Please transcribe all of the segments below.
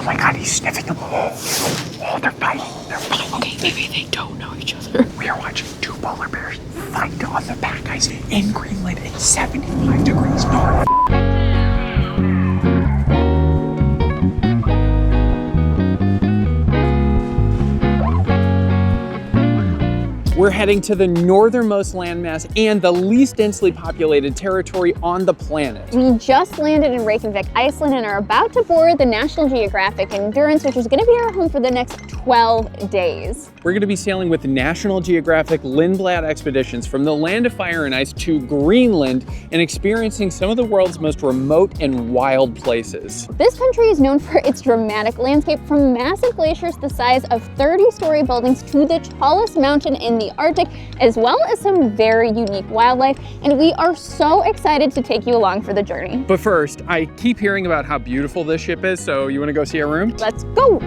my God, he's sniffing them. Oh, they're fighting. They're fighting. Okay, maybe they don't know each other. We are watching two polar bears fight on the pack ice in Greenland at 75 degrees north. We're heading to the northernmost landmass and the least densely populated territory on the planet. We just landed in Reykjavik, Iceland, and are about to board the National Geographic Endurance, which is going to be our home for the next 12 days. We're going to be sailing with the National Geographic-Lindblad Expeditions from the land of fire and ice to Greenland and experiencing some of the world's most remote and wild places. This country is known for its dramatic landscape, from massive glaciers the size of 30-story buildings to the tallest mountain in the Arctic, as well as some very unique wildlife, and we are so excited to take you along for the journey. But first, I keep hearing about how beautiful this ship is, so you want to go see our room? Let's go!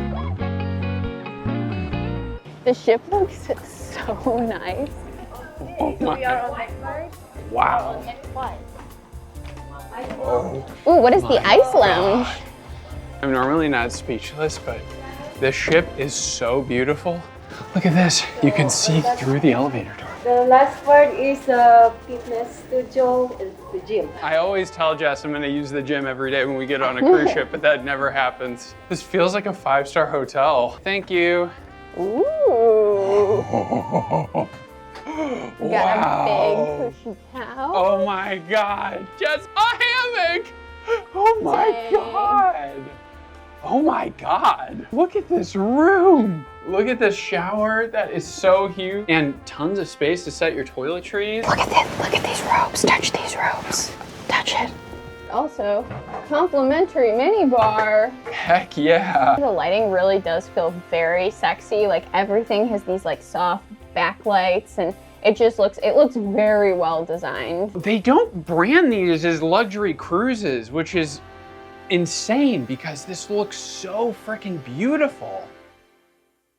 The ship looks so nice. Oh my. We are on icebergs. Wow. On next flight. Oh. Ooh, what is the ice lounge? I'm normally not speechless, but this ship is so beautiful. Look at this. You can see through the elevator door. The last part is a fitness studio and the gym. I always tell Jess I'm going to use the gym every day when we get on a cruise ship, but that never happens. This feels like a 5-star hotel. Thank you. Ooh. We got a big cushy couch. Oh my God. Jess, a hammock. Oh my Dang. God. Oh my God. Look at this room. Look at this shower. That is so huge. And tons of space to set your toiletries. Look at this. Look at these robes. Touch these robes. Touch it. Also, complimentary mini bar. Heck yeah. The lighting really does feel very sexy. Like everything has these like soft backlights, and it looks very well designed. They don't brand these as luxury cruises, which is insane because this looks so freaking beautiful.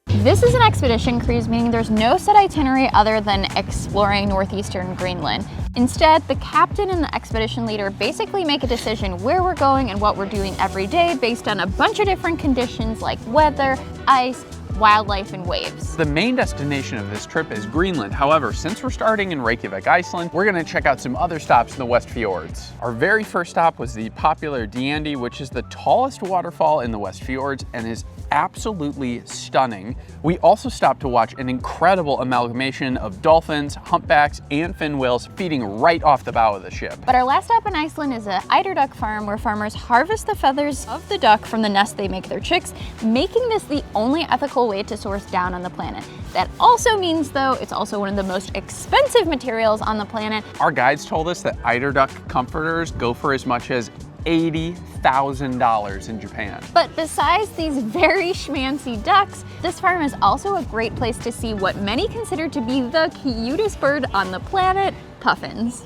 This is an expedition cruise, meaning there's no set itinerary other than exploring northeastern Greenland. Instead, the captain and the expedition leader basically make a decision where we're going and what we're doing every day based on a bunch of different conditions like weather, ice, wildlife, and waves. The main destination of this trip is Greenland. However, since we're starting in Reykjavik, Iceland, we're gonna check out some other stops in the West Fjords. Our very first stop was the popular Diandi, which is the tallest waterfall in the West Fjords and is absolutely stunning. We also stopped to watch an incredible amalgamation of dolphins, humpbacks, and fin whales feeding right off the bow of the ship. But our last stop in Iceland is a eider duck farm where farmers harvest the feathers of the duck from the nest they make their chicks, making this the only ethical way to source down on the planet. That also means, though, it's also one of the most expensive materials on the planet. Our guides told us that eider duck comforters go for as much as $80,000 in Japan. But besides these very schmancy ducks, this farm is also a great place to see what many consider to be the cutest bird on the planet, puffins.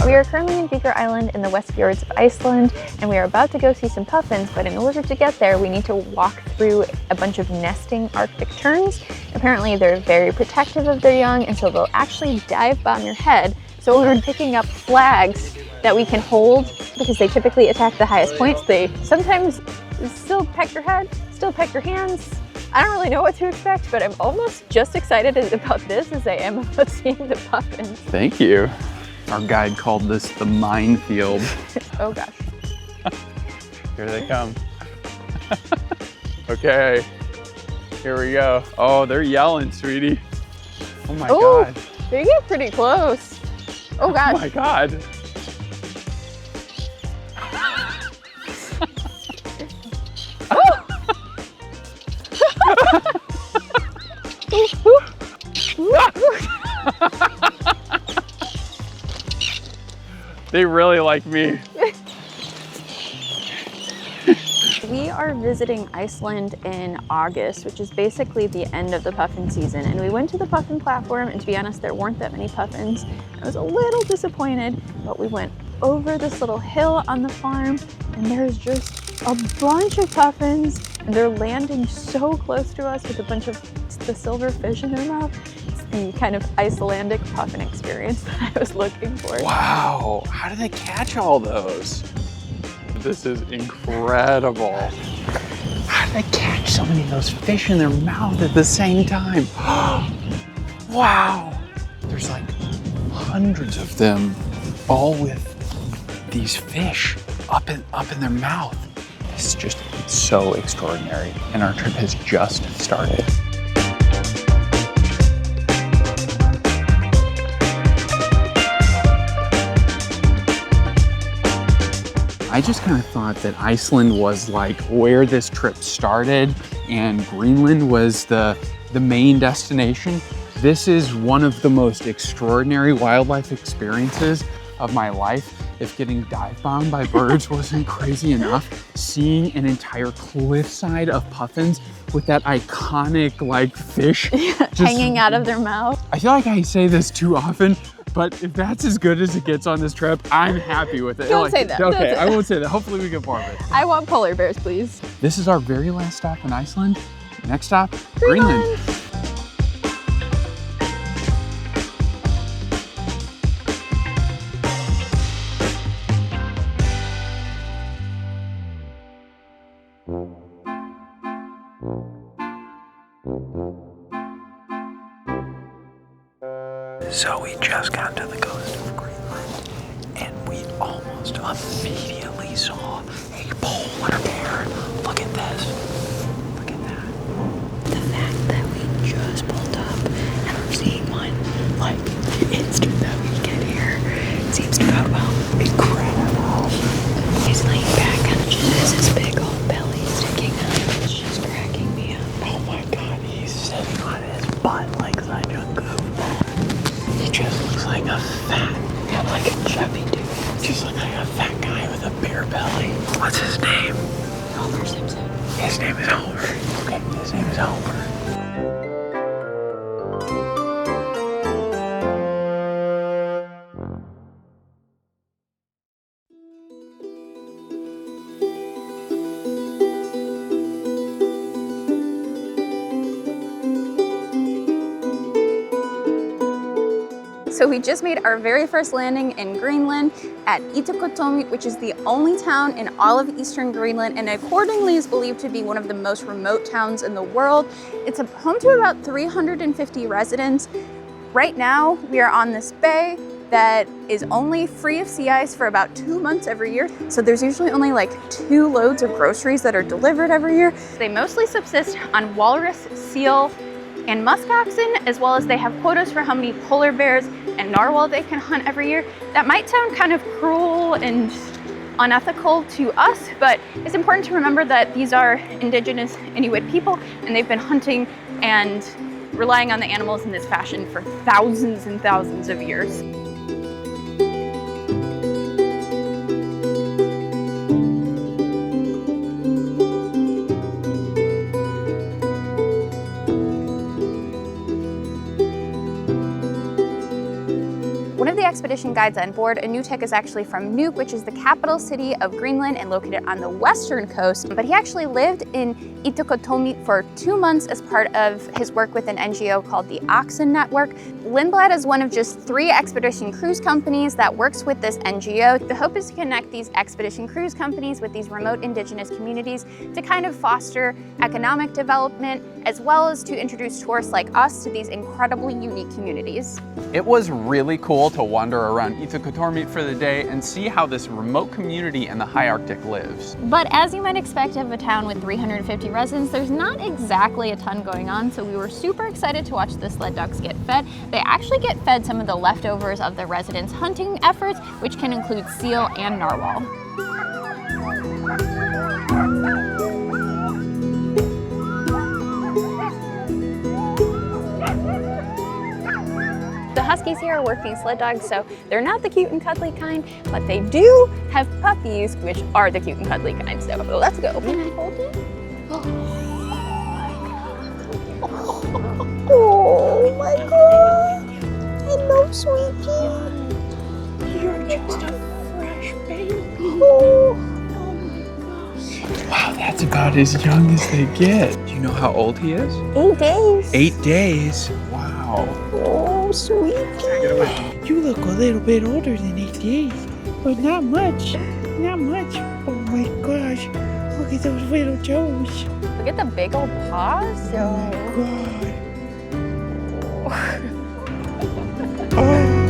We are currently in Vigur Island in the West Fjords of Iceland, and we are about to go see some puffins, but in order to get there, we need to walk through a bunch of nesting Arctic terns. Apparently, they're very protective of their young, and so they'll actually dive bomb your head. So when we're picking up flags that we can hold, because they typically attack the highest points, they sometimes still peck your head, still peck your hands. I don't really know what to expect, but I'm almost just excited about this as I am about seeing the puffins. Thank you. Our guide called this the minefield. Oh gosh. Here they come. Okay, here we go. Oh, they're yelling, sweetie. Oh my God. They get pretty close. Oh gosh. Oh my God. They really like me. We are visiting Iceland in August, which is basically the end of the puffin season. And we went to the puffin platform, and to be honest, there weren't that many puffins. I was a little disappointed, but we went over this little hill on the farm, and there's just a bunch of puffins, and they're landing so close to us with a bunch of the silver fish in their mouth. It's the kind of Icelandic puffin experience that I was looking for. Wow, how do they catch all those? This is incredible. How did they catch so many of those fish in their mouth at the same time? Wow. There's like hundreds of them, all with these fish up in their mouth. This is just so extraordinary, and our trip has just started. I just kind of thought that Iceland was like where this trip started and Greenland was the main destination. This is one of the most extraordinary wildlife experiences of my life. If getting dive bombed by birds wasn't crazy enough, seeing an entire cliffside of puffins with that iconic like fish just hanging out of their mouth. I feel like I say this too often, but if that's as good as it gets on this trip, I'm happy with it. Don't say that. Okay, I won't say that. Hopefully we get more of it. I want polar bears, please. This is our very last stop in Iceland. Next stop, Greenland. So we just got to the coast of Greenland and we almost immediately saw a polar bear. Look at this. Look at that. The fact that we just pulled up and we're seeing one like the instant that we get here seems to go well. Incredible. He's laying back and just has his big old belly sticking out. It's just cracking me up. Oh my god, he's sitting on his butt like such a goofball. He just looks like a fat, like a chubby dude. Just looks like a fat guy with a bear belly. What's his name? Homer Simpson. His name is Homer. Okay, his name is Homer. So we just made our very first landing in Greenland at Ittoqqortoormiit, which is the only town in all of eastern Greenland and accordingly is believed to be one of the most remote towns in the world. It's home to about 350 residents. Right now, we are on this bay that is only free of sea ice for about 2 months every year. So there's usually only like 2 loads of groceries that are delivered every year. They mostly subsist on walrus, seal, and muskoxen, as well as they have quotas for how many polar bears and narwhal they can hunt every year. That might sound kind of cruel and unethical to us, but it's important to remember that these are indigenous Inuit people and they've been hunting and relying on the animals in this fashion for thousands and thousands of years. One of the expedition guides on board, Inutek, is actually from Nuuk, which is the capital city of Greenland and located on the western coast. But he actually lived in Ittoqqortoormiit for 2 months as part of his work with an NGO called the Oxen Network. Lindblad is one of just 3 expedition cruise companies that works with this NGO. The hope is to connect these expedition cruise companies with these remote indigenous communities to kind of foster economic development, as well as to introduce tourists like us to these incredibly unique communities. It was really cool to wander around Ittoqqortoormiit for the day and see how this remote community in the high Arctic lives. But as you might expect of a town with 350 residents, there's not exactly a ton going on, so we were super excited to watch the sled dogs get fed. They actually get fed some of the leftovers of the residents' hunting efforts, which can include seal and narwhal. The huskies here are working sled dogs, so they're not the cute and cuddly kind, but they do have puppies, which are the cute and cuddly kind. So let's go. Can I hold it? Oh my god! Hello, sweetie. You're just a fresh baby. Oh my gosh. Wow, that's about as young as they get. Do you know how old he is? 8 days. 8 days. Wow. Oh, sweetie. You look a little bit older than 8 days, but not much. Not much. Oh my gosh. Look at those little toes. Look at the big old paws. Oh my god. Oh.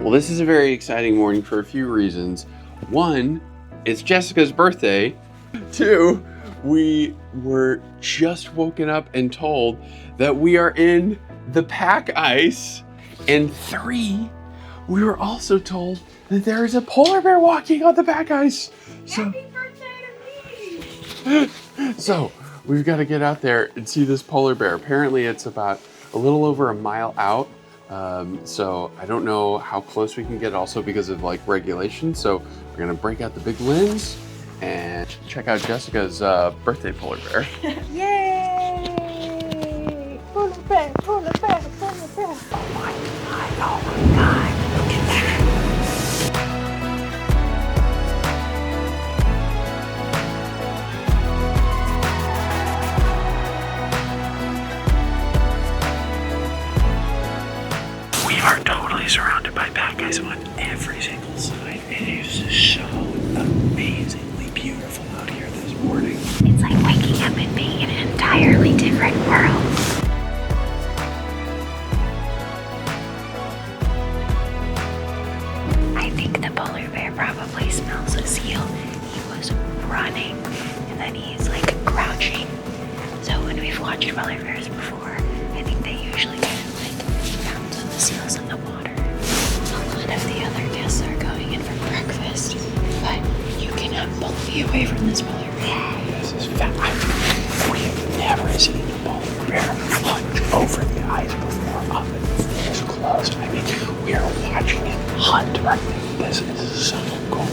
Well, this is a very exciting morning for a few reasons. One, it's Jessica's birthday. Two, we were just woken up and told that we are in the pack ice. And three, we were also told that there is a polar bear walking on the pack ice. Happy birthday to me! So we've got to get out there and see this polar bear. Apparently it's about a little over a mile out. So I don't know how close we can get also because of like regulations. So we're gonna break out the big lens and check out Jessica's birthday polar bear. Yay! Polar bear, polar bear, polar bear. Oh my god, look at that. We are totally surrounded by pack ice on every single side. It is so amazingly beautiful out here this morning. It's like waking up and being in an entirely different world. I think the polar bear probably smells a seal. He was running and then he's like crouching. So when we've watched polar bears before, I think they usually kind of like bounce on the seals in the water. A lot of the other guests are going in for breakfast, but you cannot pull me away from this polar bear. This is fat. We've never seen a polar bear plunge over the ice before up this close. I mean, we are watching it hunt right now. This is so cool.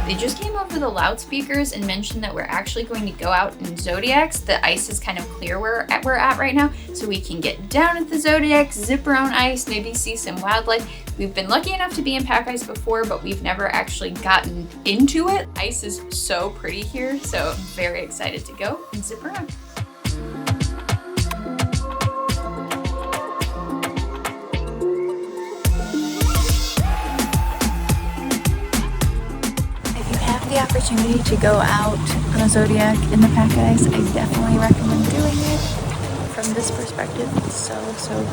They just came over the loudspeakers and mentioned that we're actually going to go out in Zodiacs. The ice is kind of clear where we're at right now, so we can get down at the Zodiac, zip around ice, maybe see some wildlife. We've been lucky enough to be in pack ice before, but we've never actually gotten into it. Ice is so pretty here, so I'm very excited to go and zip around. The opportunity to go out on a Zodiac in the pack ice, I definitely recommend doing it. From this perspective, it's so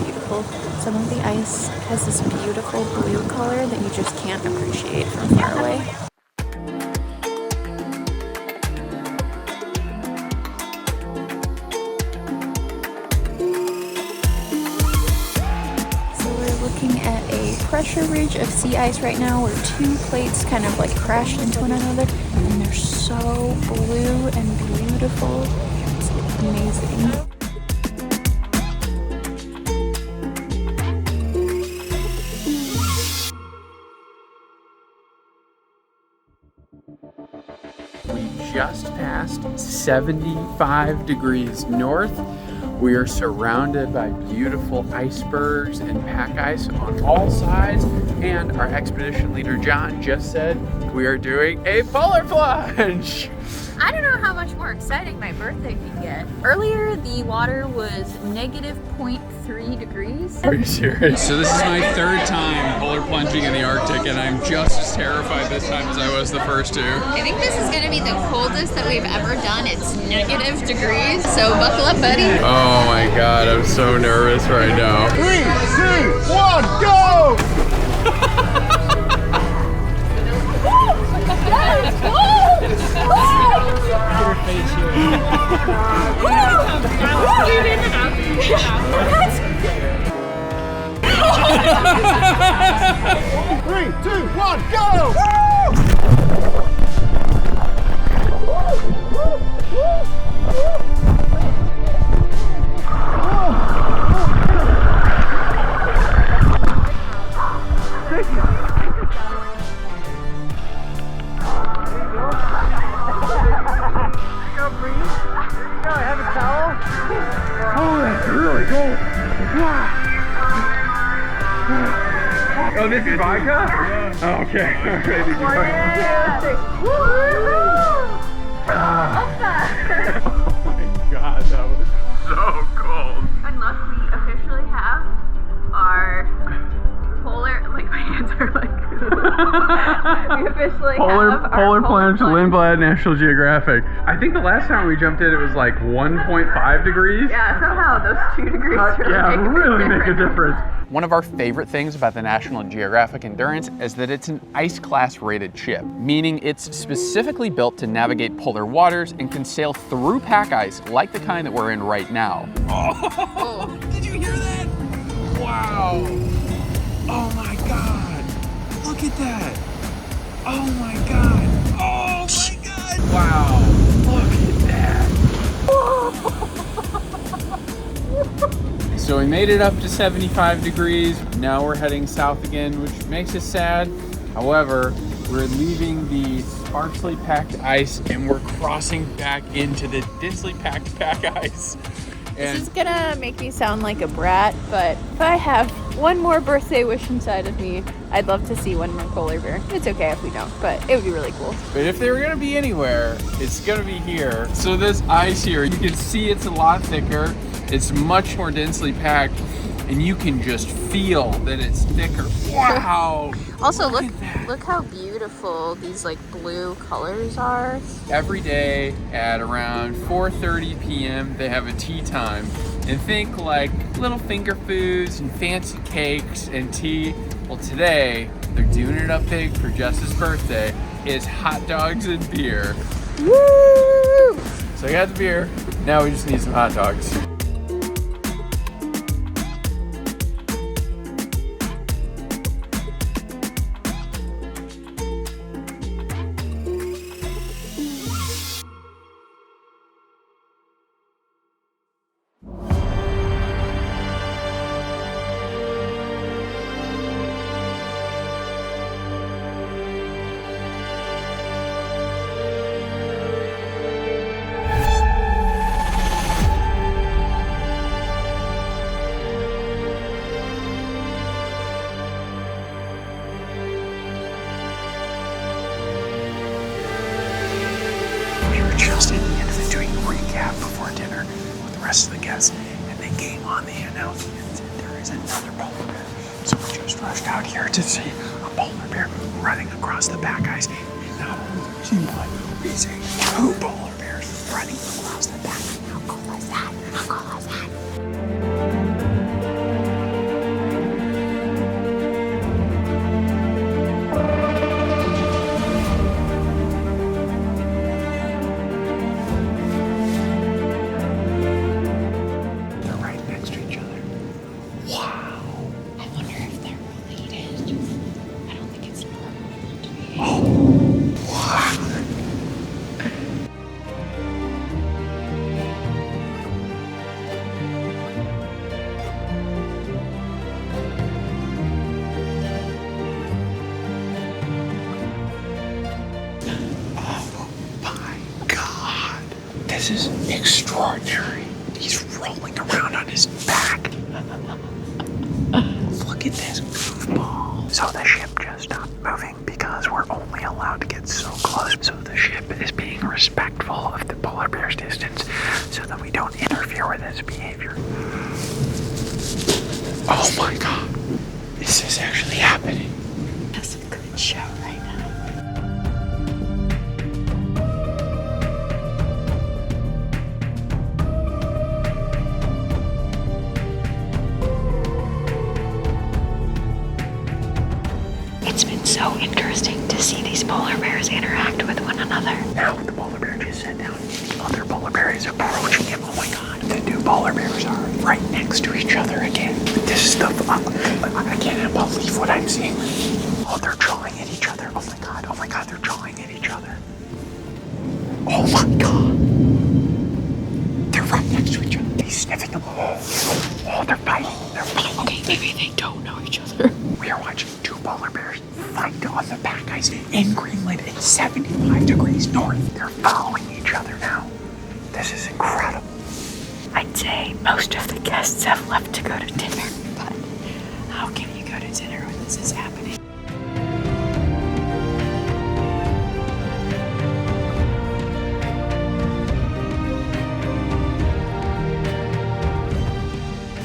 beautiful. Some of the ice has this beautiful blue color that you just can't appreciate from far away. Looking at a pressure ridge of sea ice right now where two plates kind of like crashed into one another, and they're so blue and beautiful. It's amazing. We just passed 75 degrees north. We are surrounded by beautiful icebergs and pack ice on all sides. And our expedition leader, John, just said we are doing a polar plunge. I don't know how much more exciting my birthday could get. Earlier, the water was negative 0.3 degrees. Are you serious? So this is my third time polar plunging in the Arctic, and I'm just as terrified this time as I was the first two. I think this is gonna be the coldest that we've ever done. It's negative degrees, so buckle up, buddy. Oh my God, I'm so nervous right now. 3, 2, 1, go! really cool. Wow. Oh, this is vodka? Yeah. Oh, okay. Okay, this is vodka. Oh my god, that was so cold. And look, we officially have our polar, like my hands are like, we officially have our Polar plunge Lindblad National Geographic. I think the last time we jumped in, it was like 1.5 degrees. Yeah, somehow those 2 degrees really make a difference. One of our favorite things about the National Geographic Endurance is that it's an ice class rated ship, meaning it's specifically built to navigate polar waters and can sail through pack ice like the kind that we're in right now. Oh, did you hear that? Wow. Oh my god. Look at that. Oh my god. Oh my god. Wow. Look at that. So we made it up to 75 degrees. Now we're heading south again, which makes us sad. However, we're leaving the sparsely packed ice and we're crossing back into the densely packed pack ice. This is gonna make me sound like a brat, but if I have one more birthday wish inside of me, I'd love to see one more polar bear. It's okay if we don't, but it would be really cool. But if they were gonna be anywhere, it's gonna be here. So this ice here, you can see it's a lot thicker. It's much more densely packed, and you can just feel that it's thicker. Wow! Also, look how beautiful these like blue colors are. Every day at around 4:30 p.m. they have a tea time. And think like little finger foods and fancy cakes and tea. Well, today, they're doing it up big for Jess's birthday. It's hot dogs and beer. Woo! So I got the beer, now we just need some hot dogs. Just in the end of it doing a recap before dinner with the rest of the guests, and they came on the announcement that there is another polar bear. So we just rushed out here to see a polar bear running across the pack ice. And not only did we see one, we see 2 polar bears running across the pack ice. How cool is that? How cool is that? This is extraordinary. He's rolling around on his back. Look at this goofball. So the ship just stopped moving because we're only allowed to get so close. So the ship is being respectful of the polar bear's distance so that we don't interfere with his behavior. Oh my god. This is actually happening. That's a good show right now. It's been so interesting to see these polar bears interact with one another. Now the polar bear just sat down and the other polar bear is approaching him. Oh my god. The 2 polar bears are right next to each other again. This is the... I can't believe what I'm seeing. Oh, they're jawing at each other. Oh my god, they're jawing at each other. Oh my god. They're right next to each other. He's sniffing them. Oh, they're fighting. They're fighting. Okay, maybe they don't know each other. We are watching 2 polar bears fight on the pack ice in Greenland at 75 degrees north. They're following each other now. This is incredible. I I'd say most of the guests have left to go to dinner, but how can you go to dinner when this is happening?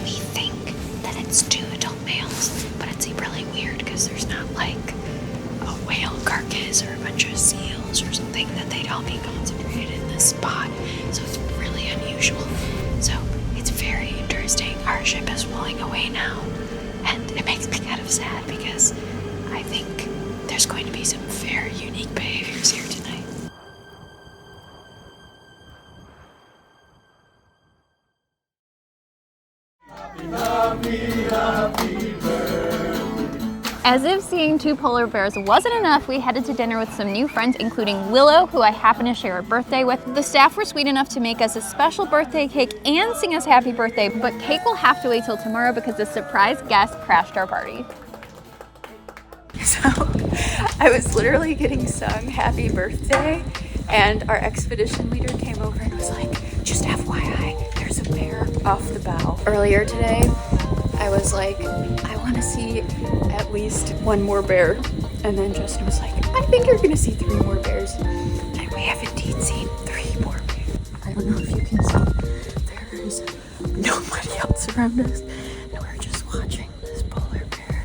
We think that it's 2 adult males, but it's really weird because there's not like a whale carcass or a bunch of seals or something that they'd all be concentrated in this spot. So it's really unusual. So it's very interesting. Our ship is pulling away now, and it makes me kind of sad because I think there's going to be some very unique behaviors here tonight. As if seeing 2 polar bears wasn't enough, we headed to dinner with some new friends, including Willow, who I happen to share a birthday with. The staff were sweet enough to make us a special birthday cake and sing us happy birthday, but cake will have to wait till tomorrow because a surprise guest crashed our party. So I was literally getting sung happy birthday, and our expedition leader came over and was like, just FYI, there's a bear off the bow. Earlier today, I was like, I want to see at least 1 more bear. And then Justin was like, I think you're going to see 3 more bears. And we have indeed seen 3 more bears. I don't know if you can see, there is nobody else around us. And we're just watching this polar bear.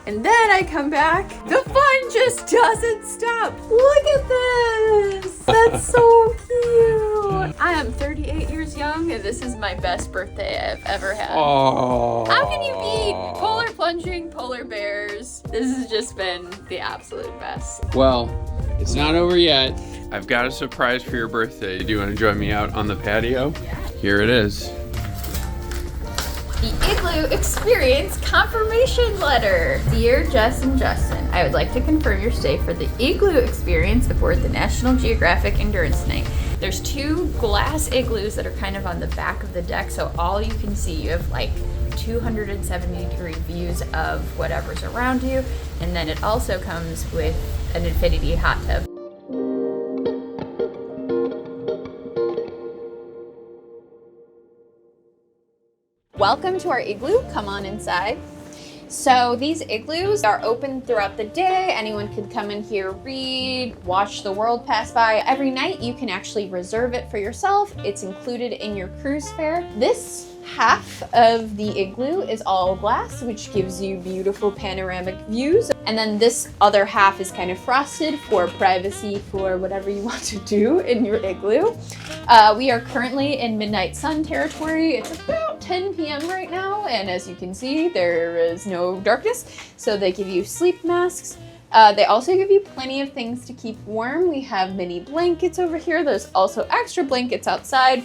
And then I come back, the fun just doesn't stop. Look at this, that's so cute. I am 38 years young and this is my best birthday I've ever had. Oh. How can you beat polar plunging, polar bears? This has just been the absolute best. Well, it's not over yet. I've got a surprise for your birthday. Do you want to join me out on the patio? Yeah. Here it is. The Igloo Experience Confirmation Letter. Dear Jess and Justin, I would like to confirm your stay for the Igloo Experience aboard the National Geographic Endurance tonight. There's 2 glass igloos that are kind of on the back of the deck, so all you can see, you have like 270-degree views of whatever's around you, and then it also comes with an infinity hot tub. Welcome to our igloo, come on inside. So these igloos are open throughout the day. Anyone could come in here, read, watch the world pass by. Every night you can actually reserve it for yourself. It's included in your cruise fare. This half of the igloo is all glass, which gives you beautiful panoramic views. And then this other half is kind of frosted for privacy, for whatever you want to do in your igloo. We are currently in midnight sun territory. It's about 10 p.m. right now, and as you can see, there is no darkness, so they give you sleep masks. They also give you plenty of things to keep warm. We have mini blankets over here. There's also extra blankets outside,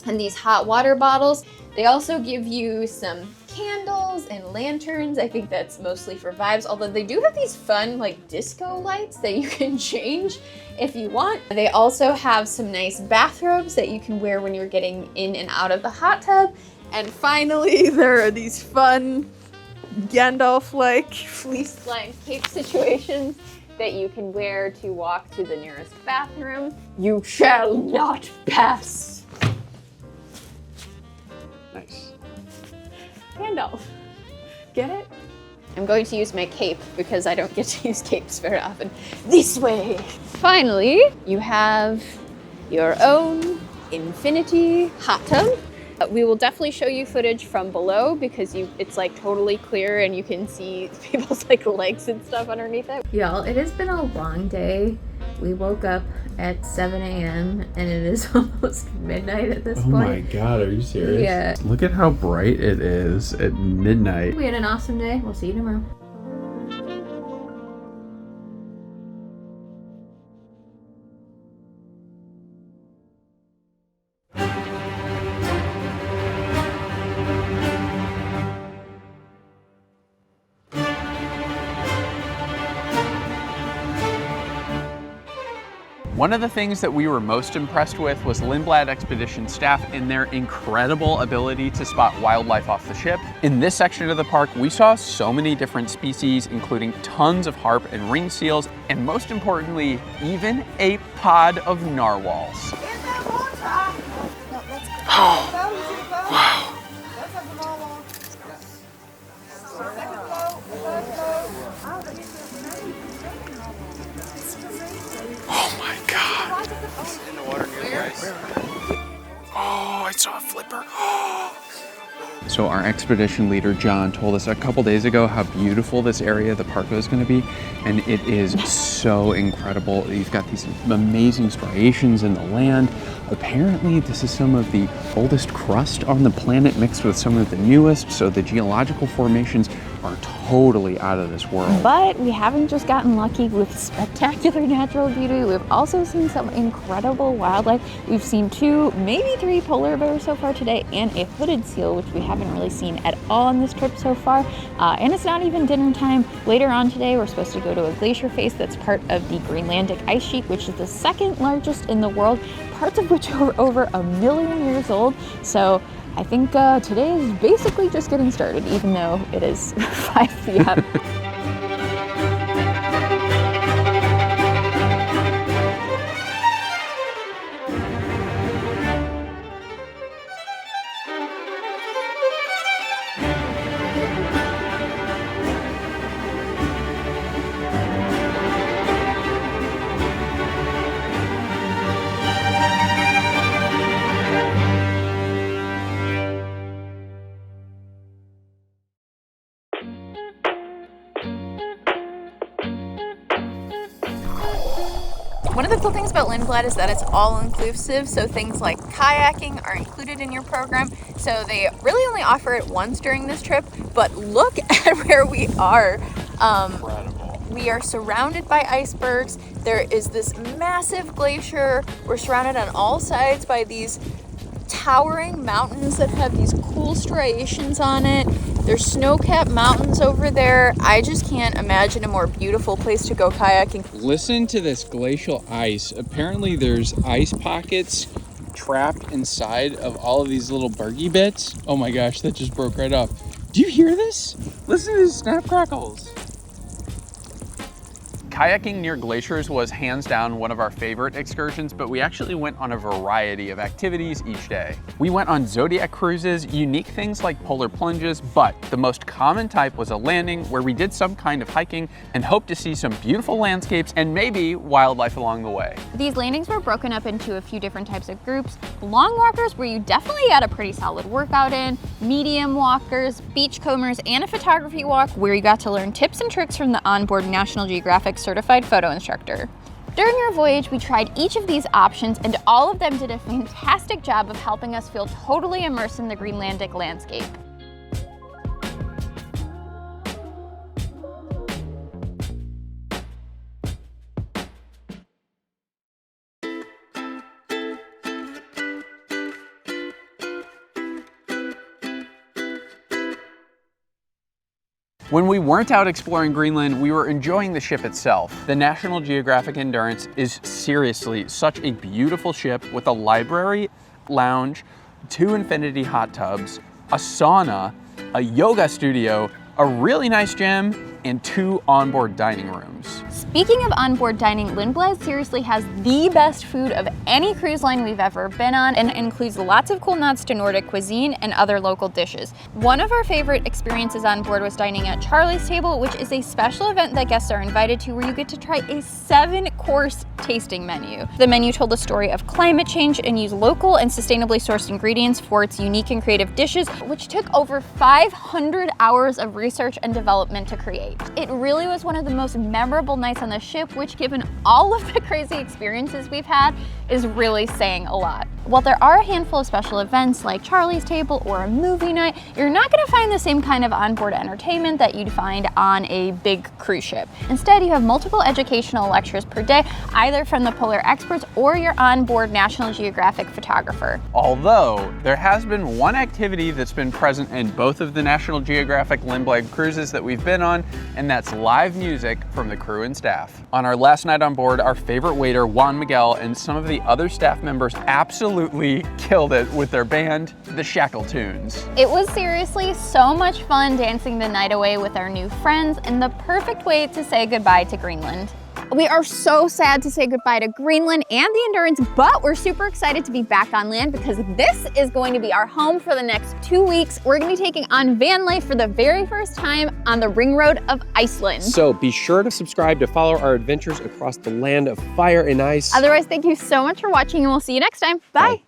and these hot water bottles. They also give you some candles and lanterns. I think that's mostly for vibes, although they do have these fun like disco lights that you can change if you want. They also have some nice bathrobes that you can wear when you're getting in and out of the hot tub. And finally, there are these fun Gandalf-like fleece-lined cape situations that you can wear to walk to the nearest bathroom. You shall not pass. Nice. Gandalf. Get it? I'm going to use my cape because I don't get to use capes very often. This way! Finally, you have your own infinity hot tub. We will definitely show you footage from below because it's like totally clear and you can see people's like legs and stuff underneath it. Y'all, it has been a long day. We woke up at 7 a.m. and it is almost midnight at this point. Oh my god, are you serious? Yeah. Look at how bright it is at midnight. We had an awesome day. We'll see you tomorrow. One of the things that we were most impressed with was Lindblad Expedition staff and their incredible ability to spot wildlife off the ship. In this section of the park, we saw so many different species, including tons of harp and ring seals, and most importantly, even a pod of narwhals. Oh my God. In the water near the ice. Oh, I saw a flipper. So our expedition leader, John, told us a couple days ago how beautiful this area, the park, was going to be, and it is so incredible. You've got these amazing striations in the land. Apparently, this is some of the oldest crust on the planet mixed with some of the newest, so the geological formations are totally out of this world. But we haven't just gotten lucky with spectacular natural beauty. We've also seen some incredible wildlife. We've seen 2, maybe 3 polar bears so far today, and a hooded seal, which we haven't really seen at all on this trip so far. And it's not even dinner time. Later on today, we're supposed to go to a glacier face that's part of the Greenlandic ice sheet, which is the 2nd largest in the world, parts of which are over 1 million years old. So I think today is basically just getting started, even though it is 5 p.m. One of the cool things about Lindblad is that it's all-inclusive, so things like kayaking are included in your program. So they really only offer it once during this trip, but look at where we are. Incredible. We are surrounded by icebergs. There is this massive glacier. We're surrounded on all sides by these towering mountains that have these cool striations on it. There's snow-capped mountains over there. I just can't imagine a more beautiful place to go kayaking. Listen to this glacial ice. Apparently there's ice pockets trapped inside of all of these little bergy bits. Oh my gosh, that just broke right off. Do you hear this? Listen to these snap crackles. Kayaking near glaciers was hands down one of our favorite excursions, but we actually went on a variety of activities each day. We went on Zodiac cruises, unique things like polar plunges, but the most common type was a landing where we did some kind of hiking and hoped to see some beautiful landscapes and maybe wildlife along the way. These landings were broken up into a few different types of groups. Long walkers, where you definitely got a pretty solid workout in, medium walkers, beachcombers, and a photography walk where you got to learn tips and tricks from the onboard National Geographic certified photo instructor. During our voyage, we tried each of these options, and all of them did a fantastic job of helping us feel totally immersed in the Greenlandic landscape. When we weren't out exploring Greenland, we were enjoying the ship itself. The National Geographic Endurance is seriously such a beautiful ship with a library, lounge, 2 infinity hot tubs, a sauna, a yoga studio, a really nice gym, and 2 onboard dining rooms. Speaking of onboard dining, Lindblad seriously has the best food of any cruise line we've ever been on, and includes lots of cool nods to Nordic cuisine and other local dishes. One of our favorite experiences on board was dining at Charlie's Table, which is a special event that guests are invited to where you get to try a 7-course tasting menu. The menu told the story of climate change and used local and sustainably sourced ingredients for its unique and creative dishes, which took over 500 hours of research and development to create. It really was one of the most memorable nights on the ship, which, given all of the crazy experiences we've had, is really saying a lot. While there are a handful of special events like Charlie's Table or a movie night, you're not going to find the same kind of onboard entertainment that you'd find on a big cruise ship. Instead, you have multiple educational lectures per day, either from the polar experts or your onboard National Geographic photographer. Although, there has been one activity that's been present in both of the National Geographic-Lindblad cruises that we've been on, and that's live music from the crew and staff. On our last night on board, our favorite waiter, Juan Miguel, and some of the other staff members absolutely killed it with their band, the Shackletunes. It was seriously so much fun dancing the night away with our new friends, and the perfect way to say goodbye to Greenland. We are so sad to say goodbye to Greenland and the Endurance, but we're super excited to be back on land because this is going to be our home for the next 2 weeks. We're going to be taking on van life for the very first time on the ring road of Iceland. So be sure to subscribe to follow our adventures across the land of fire and ice. Otherwise, thank you so much for watching, and we'll see you next time. Bye.